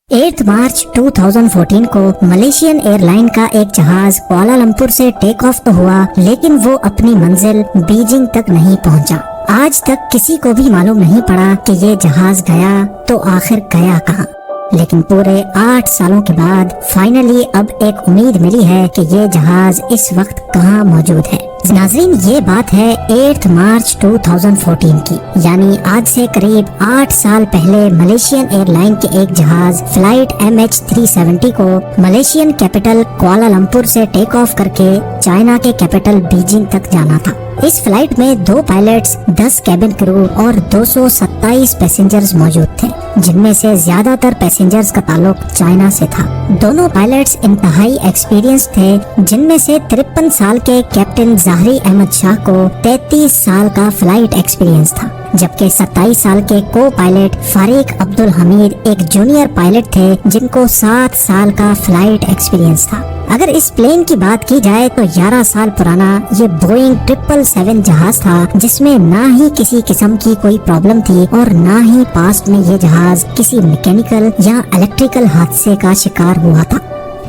8 मार्च 2014 को Malaysian airline का एक जहाज कुआलालंपुर से टेक ऑफ तो हुआ, लेकिन वो अपनी मंजिल बीजिंग तक नहीं पहुंचा। आज तक किसी को भी मालूम नहीं पड़ा कि ये जहाज गया तो आखिर गया कहाँ। लेकिन पूरे 8 सालों के बाद फाइनली अब एक उम्मीद मिली है कि ये जहाज इस वक्त कहाँ मौजूद है। नाज़रीन, ये बात है 8 मार्च 2014 की, यानी आज से करीब 8 साल पहले मलेशियन एयरलाइन के एक जहाज फ्लाइट MH370 को मलेशियन कैपिटल कुआलालंपुर से टेक ऑफ करके चाइना के कैपिटल बीजिंग तक जाना था। इस फ्लाइट में 2 पायलट्स, 10 कैबिन क्रू और 227 पैसेंजर्स मौजूद थे, जिनमें से ज्यादातर पैसेंजर्स का ताल्लुक चाइना से था। दोनों पायलट्स इंतहाई एक्सपीरियंस थे, जिनमें से 53 साल के कैप्टन ज़ाहरी अहमद शाह को 33 साल का फ्लाइट एक्सपीरियंस था, जबकि 27 साल के को पायलट फारिक अब्दुल हमीद एक जूनियर पायलट थे, जिनको 7 साल का फ्लाइट एक्सपीरियंस था। अगर इस प्लेन की बात की जाए तो 11 साल पुराना ये बोइंग 777 जहाज था, जिसमें ना ही किसी किस्म की कोई प्रॉब्लम थी और ना ही पास्ट में ये जहाज किसी मैकेनिकल या इलेक्ट्रिकल हादसे का शिकार हुआ था।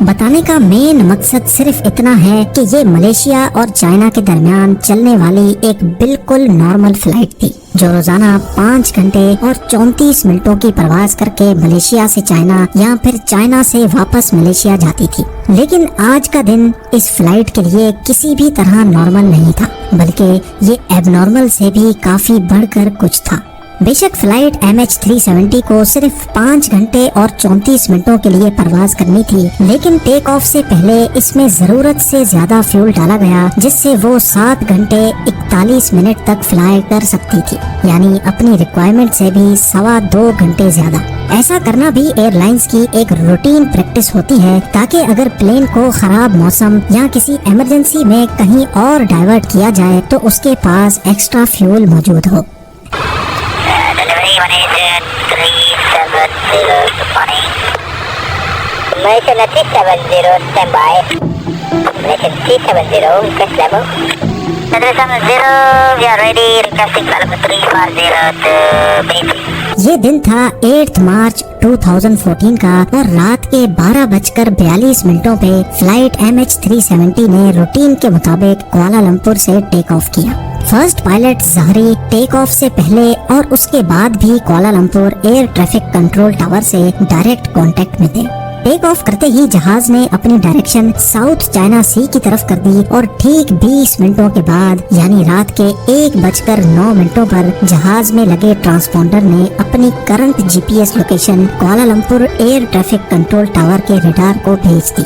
बताने का मेन मकसद सिर्फ इतना है कि ये मलेशिया और चाइना के दरमियान चलने वाली एक बिल्कुल नॉर्मल फ्लाइट थी, जो रोजाना 5 घंटे और 34 मिनटों की प्रवास करके मलेशिया से चाइना या फिर चाइना से वापस मलेशिया जाती थी। लेकिन आज का दिन इस फ्लाइट के लिए किसी भी तरह नॉर्मल नहीं था, बल्कि ये एबनॉर्मल से भी काफी बढ़कर कुछ था। बेशक फ्लाइट MH370 को सिर्फ 5 घंटे और 34 मिनटों के लिए परवाज करनी थी, लेकिन टेक ऑफ से पहले इसमें जरूरत से ज्यादा फ्यूल डाला गया, जिससे वो 7 घंटे 41 मिनट तक फ्लाई कर सकती थी, यानी अपनी रिक्वायरमेंट से भी 2.25 घंटे ज्यादा। ऐसा करना भी एयरलाइंस की एक रूटीन प्रैक्टिस होती है, ताकि अगर प्लेन को खराब मौसम या किसी इमरजेंसी में कहीं और डाइवर्ट किया जाए तो उसके पास एक्स्ट्रा फ्यूल मौजूद हो। Malaysian 370 standby. Malaysian 370 request level. 370 we are ready, requesting telemetry 40 to Beijing. ये दिन था 8 मार्च 2014 का और रात के 12:42 पे फ्लाइट MH370 ने रूटीन के मुताबिक कुआलालंपुर से टेक ऑफ किया। फर्स्ट पायलट ज़ाहरी टेक ऑफ से पहले और उसके बाद भी Kuala Lumpur air traffic control tower से डायरेक्ट कांटेक्ट में थे। टेक ऑफ करते ही जहाज ने अपनी डायरेक्शन साउथ चाइना सी की तरफ कर दी और ठीक 20 मिनटों के बाद यानी रात के 1:09 पर जहाज में लगे ट्रांसपोंडर ने अपनी current GPS location Kuala Lumpur air traffic control tower के रडार को भेज दी।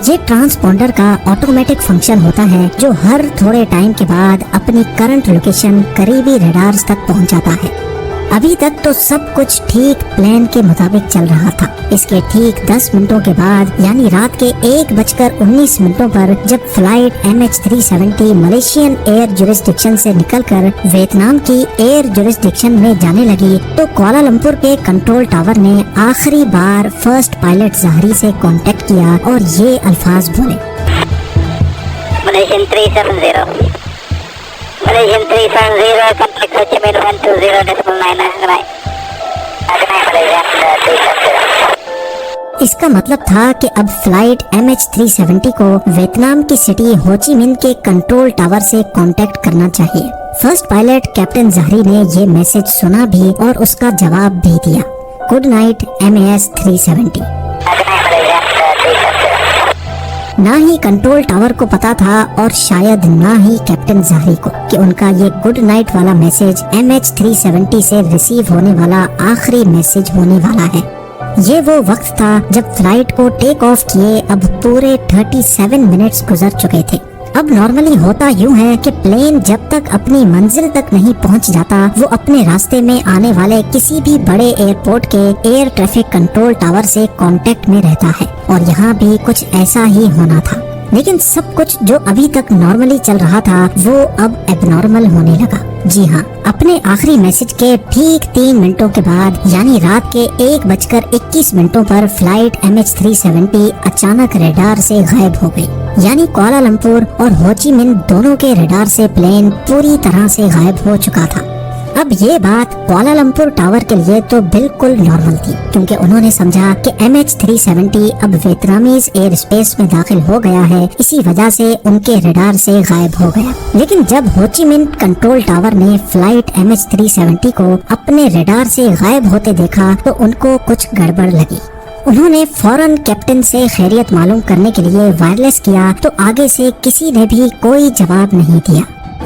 ये ट्रांसपोंडर का ऑटोमेटिक फंक्शन होता है, जो हर थोड़े टाइम के बाद अपनी करंट लोकेशन करीबी रडार्स तक पहुंचाता है। अभी तक तो सब कुछ ठीक प्लान के मुताबिक चल रहा था। इसके ठीक 10 मिनटों के बाद यानी रात के 1:19 पर जब flight MH370 Malaysian air jurisdiction से निकलकर वियतनाम की एयर जुरिस्डिक्शन में जाने लगी, तो कुआलालंपुर के कंट्रोल टावर ने आखिरी बार फर्स्ट पायलट ज़ाहरी से कांटेक्ट किया और ये अल्फाज बोले। Malaysian 370. Malaysian 370 contact Ho Chi Minh 120.9. इसका मतलब था कि अब फ्लाइट MH370 को वियतनाम की सिटी होची मिन के कंट्रोल टावर से कांटेक्ट करना चाहिए। फर्स्ट पायलट कैप्टन ज़ाहरी ने ये मैसेज सुना भी और उसका जवाब भी दिया। Good night MAS 370। ना ही कंट्रोल टावर को पता था और शायद ना ही कैप्टन ज़ाहरी को कि उनका ये गुड नाइट वाला मैसेज MH370 से रिसीव होने वाला आखिरी मैसेज होने वाला है। ये वो वक्त था जब फ्लाइट को टेक ऑफ किए अब पूरे 37 मिनट्स गुजर चुके थे। अब नॉर्मली होता यूं है कि प्लेन जब तक अपनी मंजिल तक नहीं पहुंच जाता, वो अपने रास्ते में आने वाले किसी भी बड़े एयरपोर्ट के एयर ट्रैफिक कंट्रोल टावर से कांटेक्ट में रहता है, और यहाँ भी कुछ ऐसा ही होना था। लेकिन सब कुछ जो अभी तक नॉर्मली चल रहा था वो अब एबनॉर्मल होने लगा। जी हाँ, अपने आखिरी मैसेज के ठीक 3 मिनटों के बाद यानी रात के 1:21 पर फ्लाइट MH370 अचानक रडार से गायब हो गई। यानी कुआलालंपुर और हो ची मिन दोनों के रडार से प्लेन पूरी तरह से गायब हो चुका था। अब ये बात कोलालमपुर टावर के लिए तो बिल्कुल नॉर्मल थी, क्योंकि उन्होंने समझा कि MH370 अब वियतनामीज एयर स्पेस में दाखिल हो गया है, इसी वजह से उनके रडार से गायब हो गया। लेकिन जब हो ची मिन्ह कंट्रोल टावर ने फ्लाइट MH370 को अपने रडार से गायब होते देखा तो उनको कुछ गड़बड़ लगी। उन्होंने फौरन कैप्टन से खैरियत मालूम करने के लिए वायरलेस किया तो आगे से किसी ने भी कोई जवाब नहीं दिया।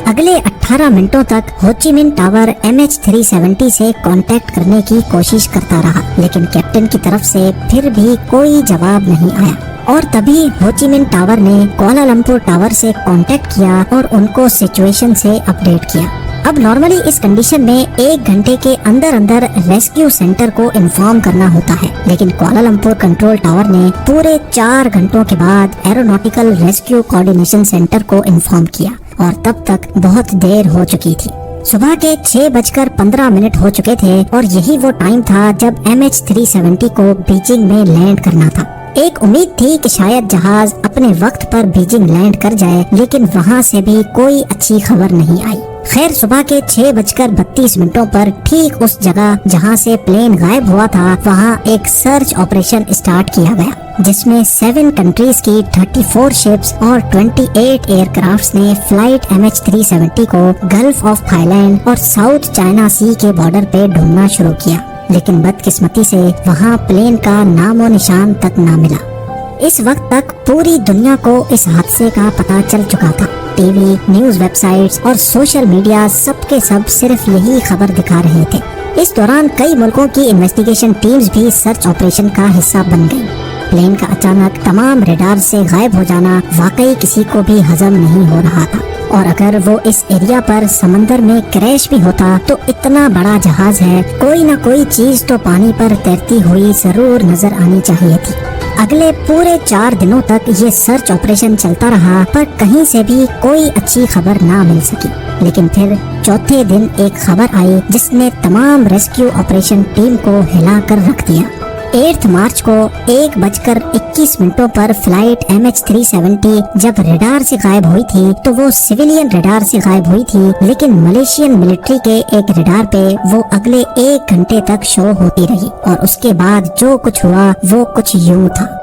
अगले 18 मिनटों तक हो ची मिन्ह टावर MH370 से कांटेक्ट करने की कोशिश करता रहा, लेकिन कैप्टन की तरफ से फिर भी कोई जवाब नहीं आया। और तभी हो ची मिन्ह टावर ने कोलालमपुर टावर से कांटेक्ट किया और उनको सिचुएशन से अपडेट किया। अब नॉर्मली इस कंडीशन में 1 घंटे के अंदर अंदर रेस्क्यू सेंटर को इन्फॉर्म करना होता है, लेकिन कोलालमपुर कंट्रोल टावर ने पूरे 4 घंटों के बाद एरोनॉटिकल रेस्क्यू कोऑर्डिनेशन सेंटर को इन्फॉर्म किया और तब तक बहुत देर हो चुकी थी। सुबह के 6:15 हो चुके थे और यही वो टाइम था जब MH370 को बीजिंग में लैंड करना था। एक उम्मीद थी कि शायद जहाज अपने वक्त पर बीजिंग लैंड कर जाए, लेकिन वहाँ से भी कोई अच्छी खबर नहीं आई। खैर सुबह के 6:32 पर ठीक उस जगह जहाँ से प्लेन गायब हुआ था वहाँ एक सर्च ऑपरेशन स्टार्ट किया गया, जिसमें 7 कंट्रीज की 34 शिप्स और 28 एयरक्राफ्ट्स ने फ्लाइट MH370 को गल्फ ऑफ थाईलैंड और साउथ चाइना सी के बॉर्डर पे ढूंढना शुरू किया। लेकिन बदकिस्मती से वहाँ प्लेन का नामो निशान तक ना मिला। इस वक्त तक पूरी दुनिया को इस हादसे का पता चल चुका था। टीवी, न्यूज वेबसाइट्स और सोशल मीडिया सबके सब सिर्फ यही खबर दिखा रहे थे। इस दौरान कई मुल्कों की इन्वेस्टिगेशन टीम्स भी सर्च ऑपरेशन का हिस्सा बन गयी। प्लेन का अचानक तमाम रडार से गायब हो जाना वाकई किसी को भी हजम नहीं हो रहा था, और अगर वो इस एरिया पर समंदर में क्रैश भी होता तो इतना बड़ा जहाज है, कोई न कोई चीज तो पानी पर तैरती हुई जरूर नजर आनी चाहिए थी। अगले पूरे 4 दिनों तक ये सर्च ऑपरेशन चलता रहा, पर कहीं से भी कोई अच्छी खबर ना मिल सकी। लेकिन फिर चौथे दिन एक खबर आई जिसने तमाम रेस्क्यू ऑपरेशन टीम को हिला कर रख दिया। 8 मार्च को 1:21 पर फ्लाइट MH370 जब रडार से गायब हुई थी तो वो सिविलियन रडार से गायब हुई थी, लेकिन मलेशियन मिलिट्री के एक रडार पे वो अगले 1 घंटे तक शो होती रही। और उसके बाद जो कुछ हुआ वो कुछ यूं था।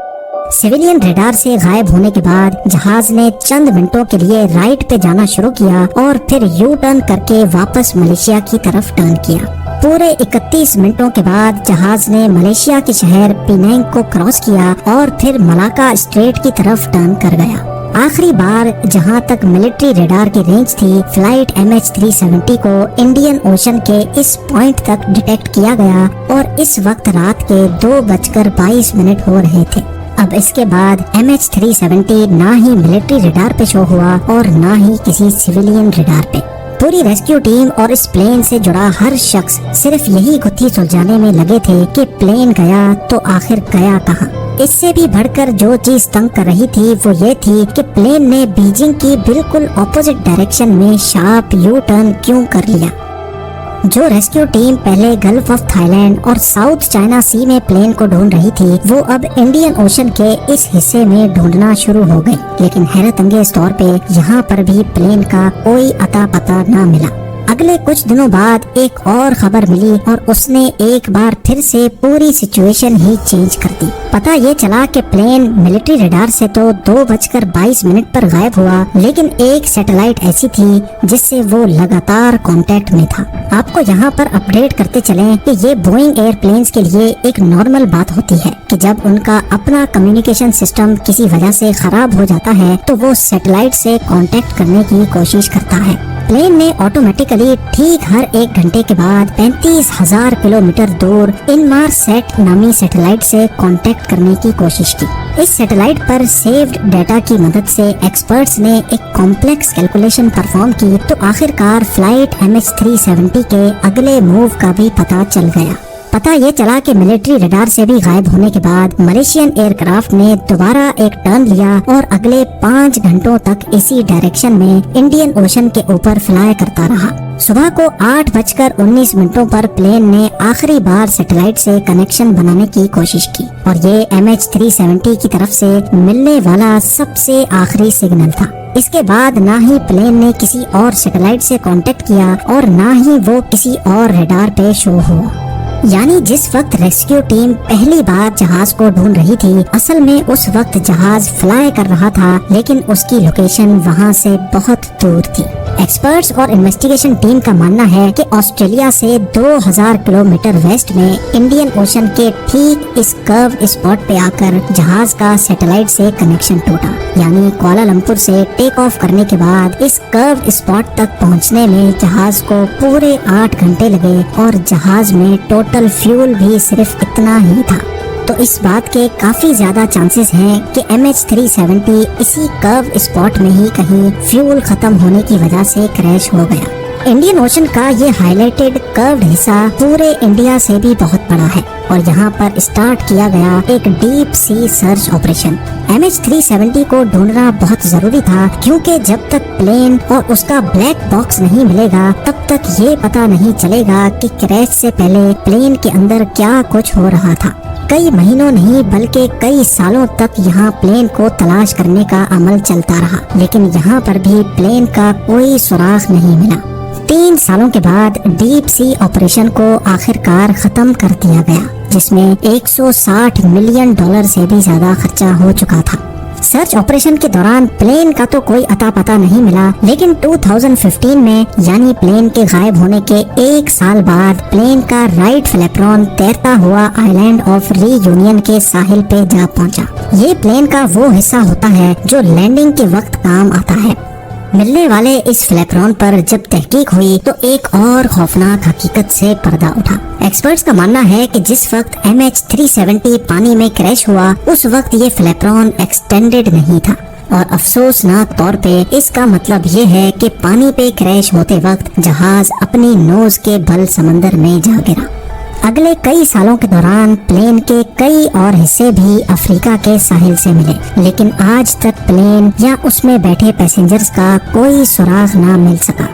सिविलियन रडार से गायब होने के बाद जहाज ने चंद मिनटों के लिए राइट पे जाना शुरू किया और फिर यू टर्न करके वापस मलेशिया की तरफ टर्न किया। पूरे 31 मिनटों के बाद जहाज ने मलेशिया के शहर पिनांग को क्रॉस किया और फिर मलाका स्ट्रेट की तरफ टर्न कर गया। आखिरी बार जहां तक मिलिट्री रडार की रेंज थी, फ्लाइट MH370 को इंडियन ओशन के इस पॉइंट तक डिटेक्ट किया गया और इस वक्त रात के 2:22 हो रहे थे। अब इसके बाद MH370 ना ही मिलिट्री रडार पे शो हुआ और ना ही किसी सिविलियन रडार पे। पूरी रेस्क्यू टीम और इस प्लेन से जुड़ा हर शख्स सिर्फ यही गुत्थी सुलझाने में लगे थे कि प्लेन गया तो आखिर गया कहाँ। इससे भी बढ़कर जो चीज तंग कर रही थी वो ये थी कि प्लेन ने बीजिंग की बिल्कुल ऑपोजिट डायरेक्शन में शार्प यू टर्न क्यों कर लिया। जो रेस्क्यू टीम पहले गल्फ ऑफ थाईलैंड और साउथ चाइना सी में प्लेन को ढूंढ रही थी, वो अब इंडियन ओशन के इस हिस्से में ढूंढना शुरू हो गई। लेकिन हैरत अंगेज तौर पे यहाँ पर भी प्लेन का कोई अता पता न मिला। अगले कुछ दिनों बाद एक और खबर मिली और उसने एक बार फिर से पूरी सिचुएशन ही चेंज कर दी। पता ये चला कि प्लेन मिलिट्री रडार से तो 2:22 पर गायब हुआ, लेकिन एक सैटेलाइट ऐसी थी जिससे वो लगातार कांटेक्ट में था। आपको यहाँ पर अपडेट करते चलें कि ये बोइंग एयरप्लेन्स के लिए एक नॉर्मल बात होती है कि जब उनका अपना कम्युनिकेशन सिस्टम किसी वजह से खराब हो जाता है तो वो सैटेलाइट से कांटेक्ट करने की कोशिश करता है। प्लेन ने ऑटोमेटिकली ठीक हर 1 घंटे के बाद 35,000 किलोमीटर दूर इनमारसैट नामी सैटेलाइट से कांटेक्ट करने की कोशिश की। इस सैटेलाइट पर सेव्ड डाटा की मदद से एक्सपर्ट्स ने एक कॉम्प्लेक्स कैलकुलेशन परफॉर्म की तो आखिरकार फ्लाइट MH370 के अगले मूव का भी पता चल गया। पता ये चला कि मिलिट्री रडार से भी गायब होने के बाद मलेशियन एयरक्राफ्ट ने दोबारा एक टर्न लिया और अगले 5 घंटों तक इसी डायरेक्शन में इंडियन ओशन के ऊपर फ्लाई करता रहा। सुबह को 8:19 पर प्लेन ने आखिरी बार सैटेलाइट से कनेक्शन बनाने की कोशिश की और ये MH370 की तरफ से मिलने वाला सबसे आखिरी सिग्नल था। इसके बाद ना ही प्लेन ने किसी और सैटेलाइट से कांटेक्ट किया और ना ही वो किसी और रडार पे शो हुआ। यानी जिस वक्त रेस्क्यू टीम पहली बार जहाज को ढूंढ रही थी, असल में उस वक्त जहाज फ्लाई कर रहा था, लेकिन उसकी लोकेशन वहां से बहुत दूर थी। एक्सपर्ट्स और इन्वेस्टिगेशन टीम का मानना है कि ऑस्ट्रेलिया से 2000 किलोमीटर वेस्ट में इंडियन ओशन के ठीक इस कर्व स्पॉट पे आकर जहाज का सैटेलाइट से कनेक्शन टूटा। यानी कुआलालंपुर से टेक ऑफ करने के बाद इस कर्व स्पॉट तक पहुंचने में जहाज को पूरे 8 घंटे लगे और जहाज में टोटल फ्यूल भी सिर्फ इतना ही था। तो इस बात के काफी ज्यादा चांसेस हैं कि MH370 इसी कर्व स्पॉट में ही कहीं फ्यूल खत्म होने की वजह से क्रैश हो गया। इंडियन ओशन का ये हाईलाइटेड कर्व्ड हिस्सा पूरे इंडिया से भी बहुत बड़ा है और यहाँ पर स्टार्ट किया गया एक deep sea search operation. MH370 को ढूंढना बहुत जरूरी था, क्योंकि जब तक प्लेन और उसका ब्लैक बॉक्स नहीं मिलेगा तब तक ये पता नहीं चलेगा कि क्रैश से पहले प्लेन के अंदर क्या कुछ हो रहा था। कई महीनों नहीं बल्कि कई सालों तक यहाँ प्लेन को तलाश करने का अमल चलता रहा, लेकिन यहाँ पर भी प्लेन का कोई सुराग नहीं मिला। 3 सालों के बाद डीप सी ऑपरेशन को आखिरकार खत्म कर दिया गया, जिसमें $160 मिलियन से भी ज्यादा खर्चा हो चुका था। सर्च ऑपरेशन के दौरान प्लेन का तो कोई अता पता नहीं मिला, लेकिन 2015 में यानी प्लेन के गायब होने के 1 साल बाद प्लेन का राइट फ्लैपरॉन तैरता हुआ आइलैंड ऑफ रीयूनियन के साहिल पे जा पहुंचा। ये प्लेन का वो हिस्सा होता है जो लैंडिंग के वक्त काम आता है। मिलने वाले इस फ्लैपरॉन पर जब तहकीक हुई तो एक और खौफनाक हकीकत से पर्दा उठा। एक्सपर्ट्स का मानना है कि जिस वक्त MH370 पानी में क्रैश हुआ उस वक्त ये फ्लैपरॉन एक्सटेंडेड नहीं था और अफसोसनाक तौर पे इसका मतलब ये है कि पानी पे क्रैश होते वक्त जहाज अपनी नोज के बल समंदर में जा गिरा। अगले कई सालों के दौरान प्लेन के कई और हिस्से भी अफ्रीका के साहिल से मिले, लेकिन आज तक प्लेन या उसमें बैठे पैसेंजर्स का कोई सुराग ना मिल सका।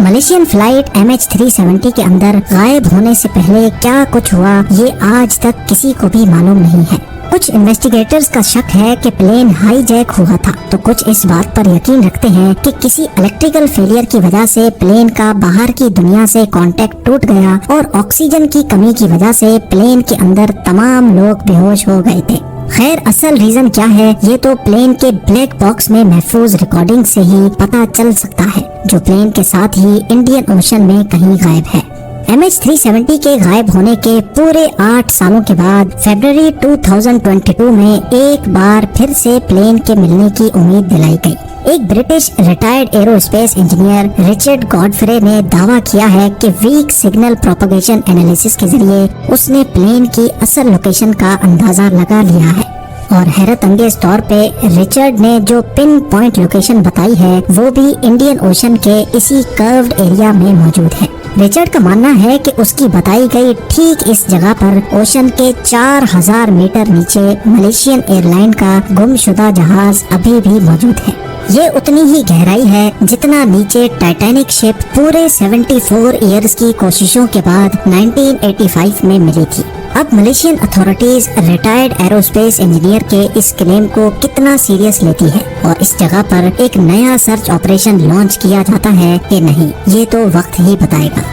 मलेशियन फ्लाइट MH370 के अंदर गायब होने से पहले क्या कुछ हुआ ये आज तक किसी को भी मालूम नहीं है। कुछ इन्वेस्टिगेटर्स का शक है कि प्लेन हाईजैक हुआ था, तो कुछ इस बात पर यकीन रखते हैं कि किसी इलेक्ट्रिकल फेलियर की वजह से प्लेन का बाहर की दुनिया से कांटेक्ट टूट गया और ऑक्सीजन की कमी की वजह से प्लेन के अंदर तमाम लोग बेहोश हो गए थे। खैर असल रीजन क्या है ये तो प्लेन के ब्लैक बॉक्स में महफूज रिकॉर्डिंग से ही पता चल सकता है, जो प्लेन के साथ ही इंडियन ओशन में कहीं गायब है। MH370 के गायब होने के पूरे 8 सालों के बाद फरवरी 2022 में एक बार फिर से प्लेन के मिलने की उम्मीद दिलाई गई। एक British retired aerospace engineer Richard Godfrey ने दावा किया है कि वीक सिग्नल प्रोपगेशन एनालिसिस के जरिए उसने प्लेन की असल लोकेशन का अंदाजा लगा लिया है और हैरत अंगेज तौर पे रिचर्ड ने जो पिन पॉइंट लोकेशन बताई है वो भी इंडियन ओशन के इसी कर्व्ड एरिया में मौजूद है। रिचर्ड का मानना है कि उसकी बताई गई ठीक इस जगह पर ओशन के 4000 मीटर नीचे मलेशियन एयरलाइन का गुमशुदा जहाज अभी भी मौजूद है। ये उतनी ही गहराई है जितना नीचे टाइटैनिक शिप पूरे 74 इयर्स की कोशिशों के बाद 1985 में मिली थी। अब Malaysian authorities retired aerospace engineer के इस क्लेम को कितना सीरियस लेती है और इस जगह पर एक नया सर्च ऑपरेशन लॉन्च किया जाता है कि नहीं, ये तो वक्त ही बताएगा।